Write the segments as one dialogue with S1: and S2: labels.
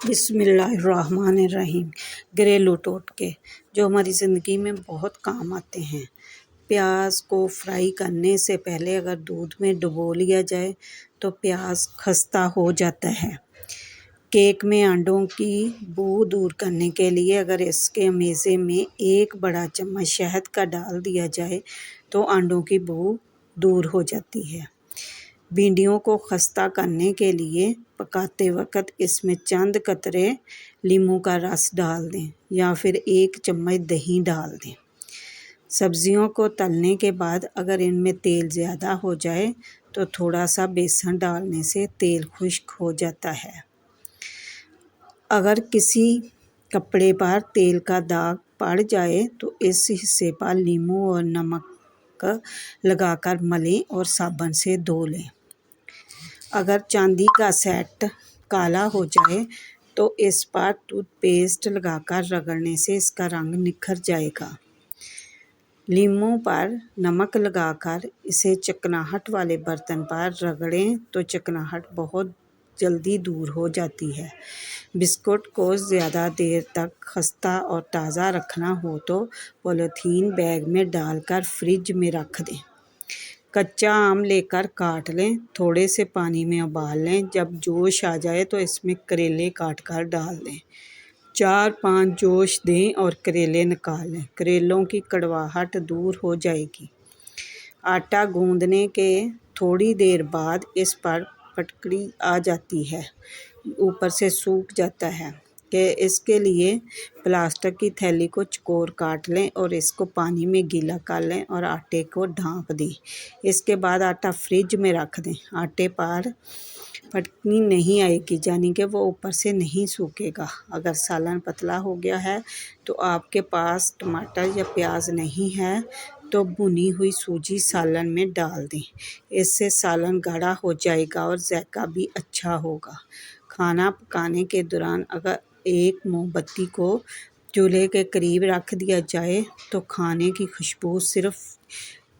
S1: बिस्मिल्लाहिर्रहमानिर्रहीम। घरेलू टोटके जो हमारी ज़िंदगी में बहुत काम आते हैं। प्याज को फ्राई करने से पहले अगर दूध में डुबो लिया जाए तो प्याज खस्ता हो जाता है। केक में अंडों की बू दूर करने के लिए अगर इसके मेज़े में 1 बड़ा चम्मच शहद का डाल दिया जाए तो अंडों की बू दूर हो जाती है। भिंडियों को खस्ता करने के लिए पकाते वक्त इसमें चंद कतरे नींबू का रस डाल दें या फिर 1 चम्मच दही डाल दें। सब्जियों को तलने के बाद अगर इनमें तेल ज़्यादा हो जाए तो थोड़ा सा बेसन डालने से तेल खुश्क हो जाता है। अगर किसी कपड़े पर तेल का दाग पड़ जाए तो इस हिस्से पर नींबू और नमक लगाकर मलें और साबुन से धो लें। अगर चांदी का सेट काला हो जाए तो इस पर टूथपेस्ट लगाकर रगड़ने से इसका रंग निखर जाएगा। नींबू पर नमक लगाकर इसे चिकनाहट वाले बर्तन पर रगड़ें तो चिकनाहट बहुत जल्दी दूर हो जाती है। बिस्कुट को ज़्यादा देर तक खस्ता और ताज़ा रखना हो तो पॉलीथीन बैग में डालकर फ्रिज में रख दें। कच्चा आम लेकर काट लें, थोड़े से पानी में उबाल लें। जब जोश आ जाए तो इसमें करेले काट कर डाल दें। 4-5 जोश दें और करेले निकाल लें। करेलों की कड़वाहट दूर हो जाएगी। आटा गूंदने के थोड़ी देर बाद इस पर फटकड़ी आ जाती है, ऊपर से सूख जाता है कि इसके लिए प्लास्टिक की थैली को चौकोर काट लें और इसको पानी में गीला कर लें और आटे को ढाँप दें। इसके बाद आटा फ्रिज में रख दें। आटे पर फटकड़ी नहीं आएगी, यानी कि वो ऊपर से नहीं सूखेगा। अगर सालन पतला हो गया है तो आपके पास टमाटर या प्याज नहीं है तो भुनी हुई सूजी सालन में डाल दें। इससे सालन गाढ़ा हो जाएगा और जायका भी अच्छा होगा। खाना पकाने के दौरान अगर एक मोमबत्ती को चूल्हे के करीब रख दिया जाए तो खाने की खुशबू सिर्फ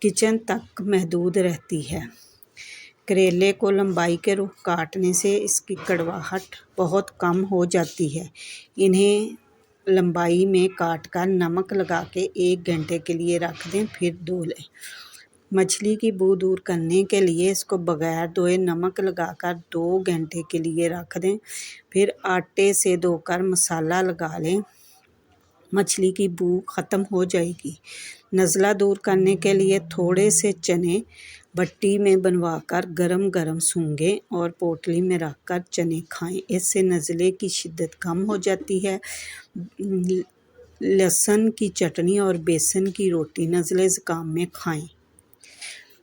S1: किचन तक महदूद रहती है। करेले को लंबाई के रुख काटने से इसकी कड़वाहट बहुत कम हो जाती है। इन्हें लंबाई में काटकर नमक लगा के 1 घंटे के लिए रख दें, फिर धो लें। मछली की बू दूर करने के लिए इसको बगैर धोए नमक लगाकर 2 घंटे के लिए रख दें, फिर आटे से धोकर मसाला लगा लें। मछली की बू ख़त्म हो जाएगी। नज़ला दूर करने के लिए थोड़े से चने भट्टी में बनवाकर गरम गरम सूंघें और पोटली में रखकर चने खाएं। इससे नज़ले की शिद्दत कम हो जाती है। लहसुन की चटनी और बेसन की रोटी नज़ले ज़ुकाम में खाएं।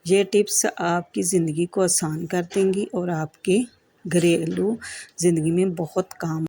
S1: ये टिप्स आपकी ज़िंदगी को आसान कर देंगी और आपके घरेलू ज़िंदगी में बहुत काम